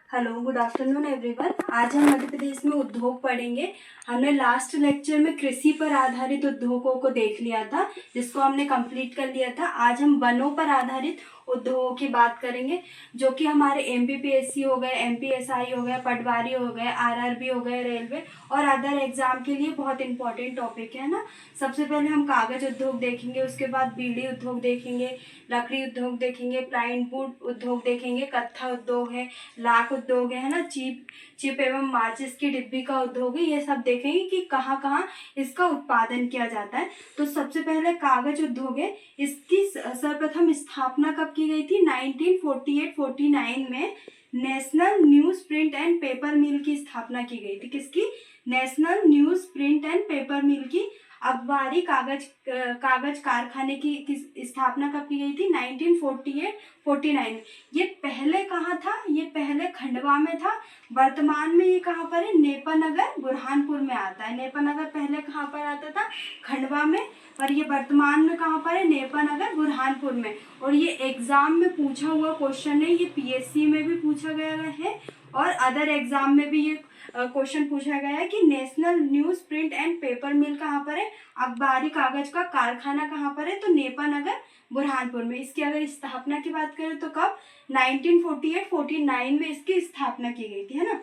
Hello, good afternoon everyone. आज हम मध्य प्रदेश में उद्योग पढ़ेंगे। हमने लास्ट लेक्चर में कृषि पर आधारित उद्योगों को देख लिया था, जिसको हमने कंप्लीट कर लिया था। आज हम वनों पर आधारित उद्योगों की बात करेंगे, जो कि हमारे एमपीपीएससी हो गए, एमपीएसआई हो गए, पटवारी हो गए, आरआरबी हो गए, रेलवे और अदर एग्जाम के लिए बहुत इंपॉर्टेंट टॉपिक है ना। सबसे पहले हम कागज उद्योग देखेंगे, उसके बाद बीड़ी उद्योग देखेंगे, लकड़ी उद्योग देखेंगे, प्लाईवुड उद्योग देखेंगे, कत्था उद्योग है, लाख उद्योग है ना, चिप एवं माचिस की डिब्बी का उद्योग है। ये सब देखेंगे कि कहाँ कहाँ इसका उत्पादन किया जाता है। तो सबसे पहले कागज उद्योग है। इसकी सर्वप्रथम स्थापना कब की गई थी? 1948-49 में national news print and paper mill की स्थापना की गई थी। किसकी? National news print and paper mill की, अखबारी कागज कारखाने की स्थापना कब की गई थी? 1948-49। ये पहले कहाँ था? ये पहले खंडवा में था। वर्तमान में ये कहाँ पर है? नेपानगर बुरहानपुर में आता है। नेपानगर पहले कहाँ पर आता था? खंडवा में। और ये वर्तमान में कहाँ पर है? नेपानगर बुरहानपुर में। और ये एग्जाम में पूछा हुआ क्वेश्चन है। ये पीएससी में भी पूछा गया है और अदर एग्जाम में भी ये क्वेश्चन पूछा गया है कि national news print and paper mill कहाँ पर है? अखबारी कागज का कारखाना कहाँ पर है? तो नेपानगर बुरहानपुर में। इसकी अगर स्थापना की बात करें तो कब? 1948-49 में इसकी स्थापना की गई थी, है ना।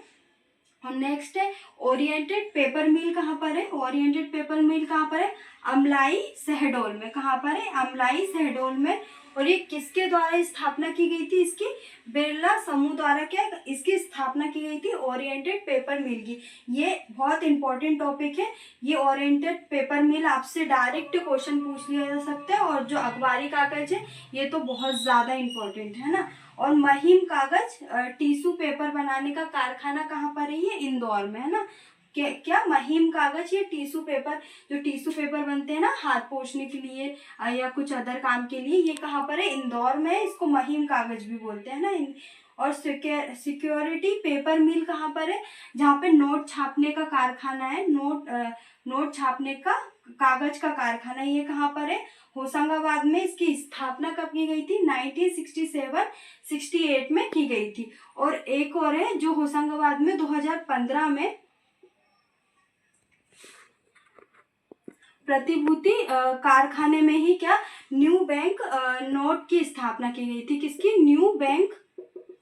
और नेक्स्ट है ओरिएंटेड पेपर मिल कहाँ पर है? ओरिएंटेड पेपर मिल कहाँ पर है? अमलाई शहडोल में। कहाँ पर है? अमलाई शहडोल में। और ये किसके द्वारा स्थापना की गई थी? इसकी बिरला समूह द्वारा क्या इसकी स्थापना की गई थी? ओरिएंटेड पेपर मिल की। ये बहुत इंपॉर्टेंट टॉपिक है। ये ओरिएंटेड पेपर मिल आपसे डायरेक्ट क्वेश्चन पूछ लिया जा सकता है। और जो अखबारी कागज है ये तो बहुत ज़्यादा इंपॉर्टेंट है ना। और महीम कागज टिश्यू पेपर बनाने का कारखाना कहाँ पर है? ये इंदौर में, है ना। क्या महीम कागज, ये टिश्यू पेपर, जो टिश्यू पेपर बनते हैं ना हाथ पोंछने के लिए या कुछ अदर काम के लिए, ये कहाँ पर है? इंदौर में। इसको महीम कागज भी बोलते हैं ना। और सिक्योरिटी पेपर मिल कहाँ पर है? जहाँ पे नोट छापने का कारखाना है। नोट छापने का कागज का कारखाना, ये कहाँ पर है? होशंगाबाद में। इसकी स्थापना कब की गई थी? 1967-68 में की गई थी। और एक और है जो होशंगाबाद में 2015 में प्रतिभूति कारखाने में ही क्या न्यू बैंक नोट की स्थापना की गई थी। किसकी? न्यू बैंक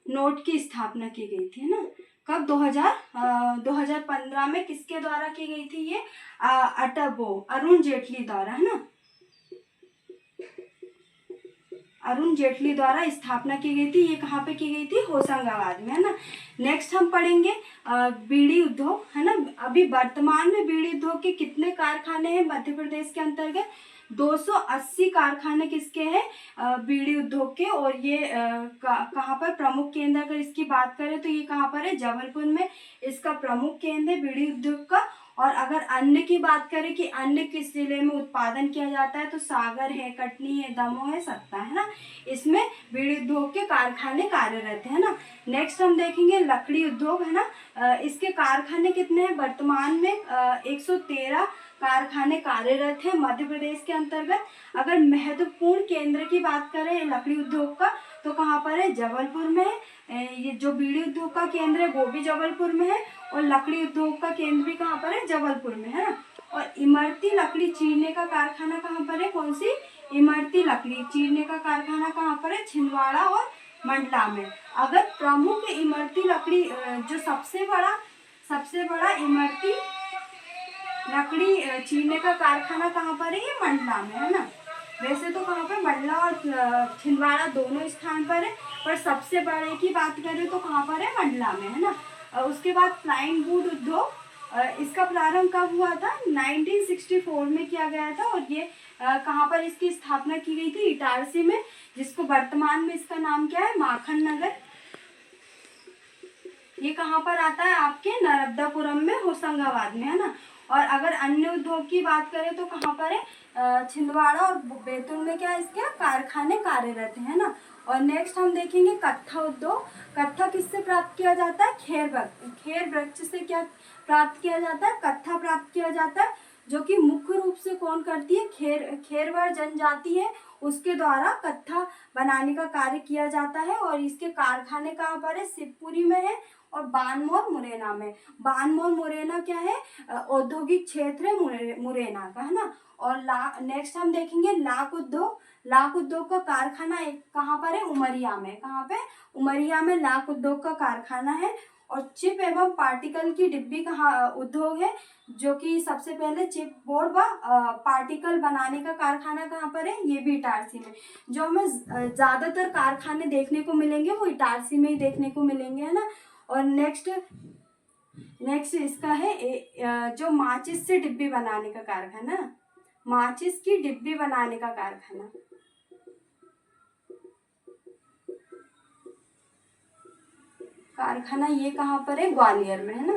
नोट की स्थापना की गई थी, है ना। कब? 2015 में। किसके द्वारा की गई थी? ये अरुण जेटली द्वारा, है ना। अरुण जेटली द्वारा स्थापना की गई थी। ये कहाँ पे की गई थी? होशंगाबाद में, है ना। नेक्स्ट हम पढ़ेंगे बीड़ी उद्योग, है ना। अभी वर्तमान में बीड़ी उद्योग के कितने कारखाने हैं मध्य प्रदेश के अंतर्गत? 280 कारखाने किसके हैं? बीड़ी उद्योग के। और ये कहाँ पर प्रमुख केंद्र, अगर इसकी बात करें तो ये कहाँ पर है? जबलपुर में इसका प्रमुख केंद्र है बीड़ी उद्योग का। और अगर अन्य की बात करें कि अन्य किस जिले में उत्पादन किया जाता है, तो सागर है, कटनी है, दमोह है, सतना है ना। इसमें बीड़ी उद्योग के कारखाने कार्यरत है ना। नेक्स्ट हम देखेंगे लकड़ी उद्योग, है ना। इसके कारखाने कितने हैं? वर्तमान में 113 कारखाने कार्यरत है मध्य प्रदेश के अंतर्गत। अगर महत्वपूर्ण केंद्र की बात करें लकड़ी उद्योग का, तो कहाँ पर है? जबलपुर में है। ये जो बीड़ी उद्योग का केंद्र है वो भी जबलपुर में है। और लकड़ी उद्योग का केंद्र भी कहाँ पर है? जबलपुर में, है ना। और इमरती लकड़ी चीरने का कारखाना कहाँ पर है? कौन सी? इमरती लकड़ी चीरने का कारखाना कहाँ पर है? छिंदवाड़ा और मंडला में। अगर प्रमुख इमरती लकड़ी जो सबसे बड़ा इमरती लकड़ी चीरने का कारखाना कहाँ पर है? ये मंडला में, है ना। वैसे तो कहाँ पर मंडला और छिंदवाड़ा दोनों स्थान पर है, पर सबसे बड़े की बात करें तो कहाँ पर है? मंडला में, है ना। उसके बाद प्लाईवुड उद्योग, इसका प्रारंभ कब हुआ था? 1964 में किया गया था। और ये कहाँ पर इसकी स्थापना की गई थी? इटारसी में, जिसको वर्तमान में इसका नाम क्या है? माखन नगर। ये कहाँ पर आता है? आपके नर्मदापुरम में, होशंगाबाद में, है ना। और अगर अन्य उद्योग की बात करें तो कहाँ पर है? छिंदवाड़ा और बैतूल में क्या इसके कारखाने कार्यरत है ना। और नेक्स्ट हम देखेंगे कत्था उद्योग। कत्था किससे प्राप्त किया जाता है? खेर वृक्ष से क्या प्राप्त किया जाता है? कत्था प्राप्त किया जाता है, जो कि मुख्य रूप से कौन करती है? खेरवर जनजाति है। उसके द्वारा कत्था बनाने का कार्य किया जाता है। और इसके कारखाने कहाँ पर है? शिवपुरी में है और बानमोर मुरैना में। बानमोर मुरैना क्या है? औद्योगिक क्षेत्र है मुरैना का, है ना। और नेक्स्ट हम देखेंगे लाख उद्योग। लाख उद्योग का कारखाना कहाँ पर है? उमरिया में। कहाँ पे? उमरिया में लाख उद्योग का कारखाना है। और चिप एवं पार्टिकल की डिब्बी कहाँ उद्योग है, जो कि सबसे पहले चिप बोर्ड व पार्टिकल बनाने का कारखाना कहाँ पर है? ये भी इटारसी में। जो हमें ज्यादातर कारखाने देखने को मिलेंगे वो इटारसी में ही देखने को मिलेंगे, है ना। और नेक्स्ट इसका है जो माचिस से डिब्बी बनाने का कारखाना, माचिस की डिब्बी बनाने का कारखाना। कारखाना ये कहाँ पर है? ग्वालियर में, है ना।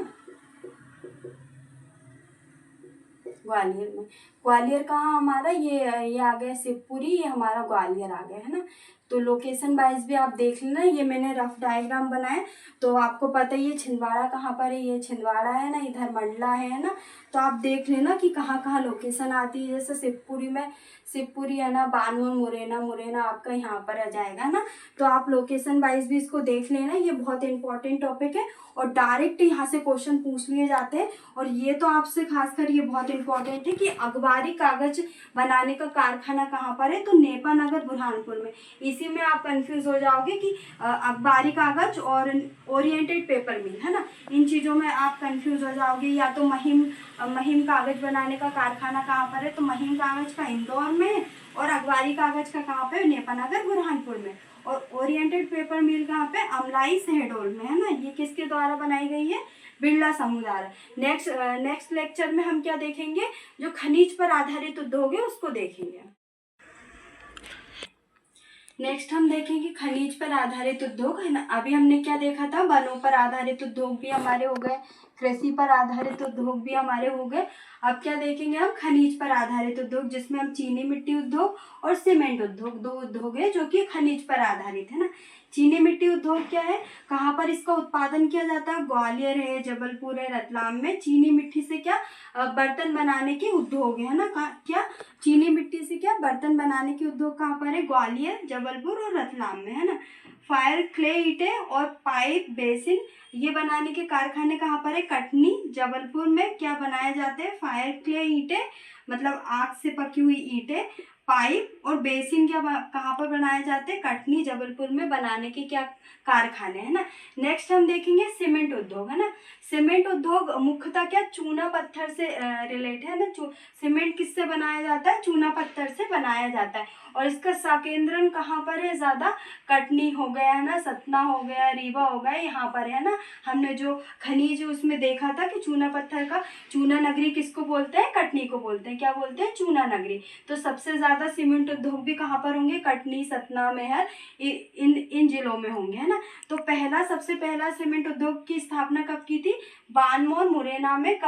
ग्वालियर में। ग्वालियर कहाँ हमारा? ये आ गया शिवपुरी, ये हमारा ग्वालियर आ गया, है ना। तो लोकेशन वाइज भी आप देख लेना। ये मैंने रफ डायग्राम बनाया तो आपको पता ही है छिंदवाड़ा कहाँ पर है। ये छिंदवाड़ा है ना, इधर मंडला है ना। तो आप देख लेना कि कहाँ कहाँ लोकेशन आती है। जैसे शिवपुरी में, शिवपुरी है ना, बानमोर मुरैना आपका यहाँ पर आ जाएगा ना। तो आप लोकेशन वाइज भी इसको देख लेना। ये बहुत इंपॉर्टेंट टॉपिक है और डायरेक्ट यहाँ से क्वेश्चन पूछ लिए जाते हैं। और ये तो आपसे खासकर ये बहुत इंपॉर्टेंट है कि अखबारी कागज बनाने का कारखाना कहाँ पर है? तो नेपा नगर बुरहानपुर में। इसी में आप कंफ्यूज हो जाओगे कि अखबारी कागज और ओरिएंटेड पेपर मिल, है ना। इन चीज़ों में आप कंफ्यूज हो जाओगे। या तो महिम कागज बनाने का कारखाना कहाँ पर है? तो महिम कागज का इंदौर में और अखबारी कागज का कहाँ पे? नेपा नगर बुरहानपुर में। और ओरिएंटेड पेपर मिल कहाँ पे? अमलाई शहडोल में, है ना। ये किसके द्वारा बनाई गई है? बिरला समुदाय। नेक्स्ट लेक्चर में हम क्या देखेंगे? जो खनिज पर आधारित उद्योग है उसको देखेंगे। नेक्स्ट हम देखेंगे खनिज पर आधारित उद्योग, है ना। अभी हमने क्या देखा था? वनों पर आधारित उद्योग भी हमारे हो गए, कृषि पर आधारित उद्योग भी हमारे हो गए। अब क्या देखेंगे हम? खनिज पर आधारित उद्योग, जिसमें हम चीनी मिट्टी उद्योग और सीमेंट उद्योग, दो उद्योग है जो कि खनिज पर आधारित है ना। चीनी मिट्टी उद्योग क्या है? कहाँ पर इसका उत्पादन किया जाता है? ग्वालियर है, जबलपुर है, रतलाम में चीनी मिट्टी से क्या बर्तन बनाने के उद्योग है ना। क्या चीनी मिट्टी से क्या बर्तन बनाने के उद्योग कहाँ पर है? ग्वालियर, जबलपुर और रतलाम में, है ना। फायर क्ले ईंटें और पाइप बेसिन ये बनाने के कारखाने कहाँ पर है? कटनी, जबलपुर में क्या बनाए जाते हैं? फायर क्ले ईंटें, मतलब आग से पकी हुई ईंटें। पाइप और बेसिन क्या कहाँ पर बनाए जाते हैं? कटनी, जबलपुर में बनाने के क्या कारखाने, है ना। नेक्स्ट हम देखेंगे सीमेंट उद्योग, है ना। सीमेंट उद्योग मुख्यतः क्या चूना पत्थर से रिलेटेड है ना। सीमेंट किससे बनाया जाता है? चूना पत्थर से बनाया जाता है। और इसका संकेंद्रण कहाँ पर है? ज्यादा कटनी हो गया, है ना, सतना हो गया, रीवा हो गया, यहाँ पर है ना। हमने जो खनिज उसमें देखा था कि चूना पत्थर का चूना नगरी किसको बोलते हैं? कटनी को बोलते हैं। क्या बोलते हैं? चूना नगरी। तो सबसे ज्यादा सीमेंट उद्योग भी कहाँ पर होंगे? कटनी, सतना, महर, इन जिलों में होंगे, है ना। तो सबसे पहला सीमेंट उद्योग की स्थापना कब की थी? बानमोर मुरैना में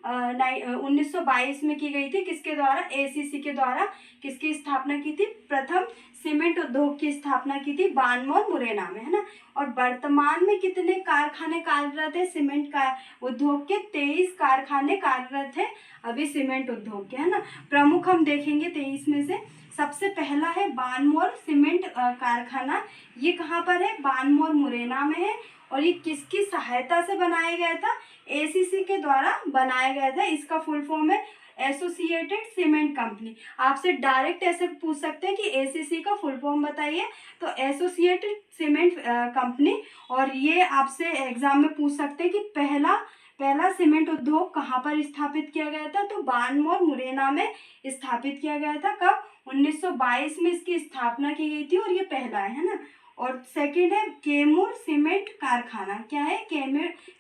1922 में की गई थी। किसके द्वारा? एसीसी के द्वारा। किसकी स्थापना की थी? प्रथम सीमेंट उद्योग की स्थापना की थी बानमोर मुरैना में, है ना। और वर्तमान में कितने कारखाने कार्यरत है सीमेंट का उद्योग के? 23 कारखाने कार्यरत है अभी सीमेंट उद्योग के, है ना। प्रमुख हम देखेंगे 23 में से। सबसे पहला है बानमोर सीमेंट कारखाना। ये कहाँ पर है? बानमोर मुरैना में है। और ये किसकी सहायता से बनाया गया था? एसीसी के द्वारा बनाया गया था। इसका फुल फॉर्म है एसोसिएटेड सीमेंट कंपनी। आपसे डायरेक्ट ऐसे पूछ सकते हैं कि एसीसी का फुल फॉर्म बताइए, तो एसोसिएटेड सीमेंट कंपनी। और ये आपसे एग्जाम में पूछ सकते हैं कि पहला सीमेंट उद्योग कहाँ पर स्थापित किया गया था? तो बानमोर मुरैना में स्थापित किया गया था। कब? 1922 में इसकी स्थापना की गई थी और ये पहला है ना। और सेकंड है कैमूर सीमेंट कारखाना। क्या है?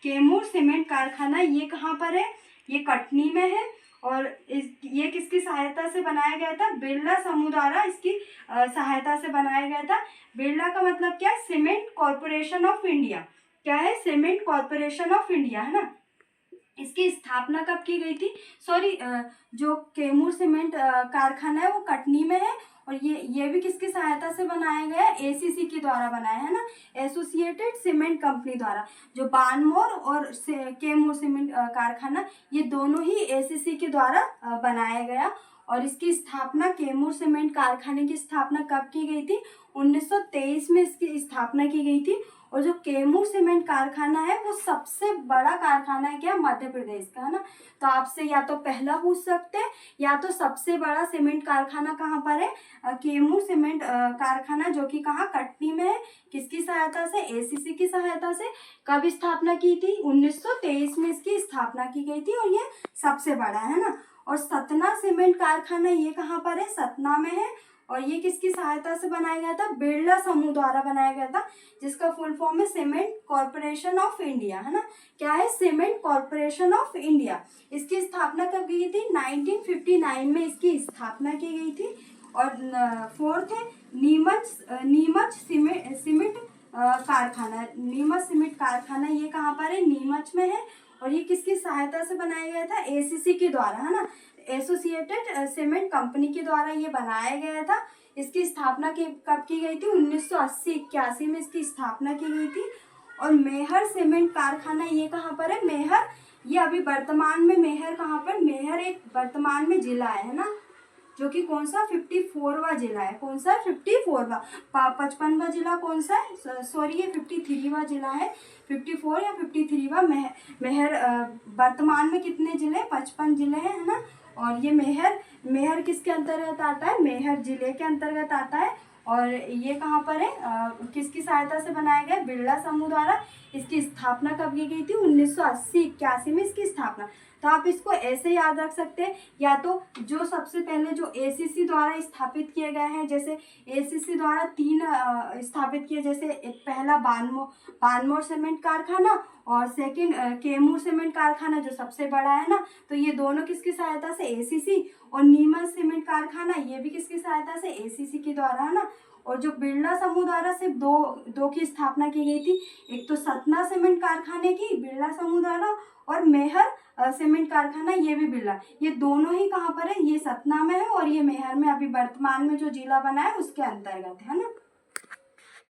कैमूर सीमेंट कारखाना। ये कहाँ पर है? ये कटनी में है। और ये किसकी सहायता से बनाया गया था? बिरला समुदाय इसकी सहायता से बनाया गया था। बिरला का मतलब क्या है? Cement corporation of India. क्या है? सीमेंट कॉर्पोरेशन ऑफ इंडिया, है ना। इसकी स्थापना कब की गई थी? जो कैमूर सीमेंट कारखाना है वो कटनी में है। और ये भी किसकी सहायता से बनाया गया है? एसीसी के द्वारा बनाया है ना, एसोसिएटेड सीमेंट कंपनी द्वारा। जो बानमोर और कैमूर सीमेंट कारखाना ये दोनों ही एसीसी के द्वारा बनाया गया। और इसकी स्थापना कैमूर सीमेंट कारखाने की स्थापना कब की गई थी? 1923 में इसकी स्थापना की गई थी। और जो कैमूर सीमेंट कारखाना है वो सबसे बड़ा कारखाना है क्या? मध्य प्रदेश का, है ना। तो आपसे या तो पहला पूछ सकते हैं या तो सबसे बड़ा सीमेंट कारखाना कहाँ पर है? कैमूर सीमेंट कारखाना, जो कि कहाँ? कटनी में है। किसकी सहायता से? एसीसी की सहायता से। कब स्थापना की थी? 1923 में इसकी स्थापना की गई थी और ये सबसे बड़ा है ना। और सतना सीमेंट कारखाना ये कहाँ पर है? सतना में है। और ये किसकी सहायता से बनाया गया था? बिरला समूह द्वारा बनाया गया था, जिसका फुल फॉर्म है सीमेंट कॉर्पोरेशन ऑफ इंडिया, है ना। क्या है? Cement corporation of India. इसकी स्थापना कब की गई थी? 1959 में इसकी स्थापना की गई थी। और फोर्थ है नीमच सीमेंट कारखाना। नीमच सीमेंट कारखाना ये कहाँ पर है? नीमच में है। और ये किसकी सहायता से बनाया गया था? एसीसी के द्वारा, है ना, एसोसिएटेड सीमेंट कंपनी के द्वारा ये बनाया गया था। इसकी स्थापना कब की गई थी? 1980-81 में इसकी स्थापना की गई थी। और मेहर सीमेंट कारखाना ये कहाँ पर है? मेहर, ये अभी वर्तमान में मेहर कहाँ पर? मेहर एक वर्तमान में जिला है ना, जो कि कौन सा? 54वां जिला है। कौन सा? 54वां। 55वां जिला कौन सा है? सॉरी, ये 53वां जिला है। 54 या 53वां मेहर वर्तमान में कितने जिले? 55 जिले हैं, है ना। और ये मेहर किसके अंतर्गत आता है? मेहर जिले के अंतर्गत आता है। और ये कहाँ पर है? किसकी सहायता से बनाया गया? बिरला समूह द्वारा। इसकी स्थापना कब की गई थी? 1980-81 में इसकी स्थापना। तो आप इसको ऐसे याद रख सकते हैं, या तो जो सबसे पहले जो एसीसी द्वारा स्थापित किए गए हैं, जैसे एसीसी द्वारा 3 स्थापित किए, जैसे एक पहला बानमोर सीमेंट कारखाना और सेकंड कैमूर सीमेंट कारखाना जो सबसे बड़ा है ना। तो ये दोनों किसकी सहायता से? एसीसी। और नीमच सीमेंट कारखाना ये भी किसकी सहायता से? एसीसी के द्वारा, है ना। और जो बिरला समूह द्वारा सिर्फ दो की स्थापना की गई थी, एक तो सतना सीमेंट कारखाने की बिरला समूह द्वारा, और मेहर सीमेंट कारखाना ये भी बिरला। ये दोनों ही कहाँ पर है? ये सतना में है और ये मेहर में, अभी वर्तमान में जो जिला बना है उसके अंतर्गत है ना।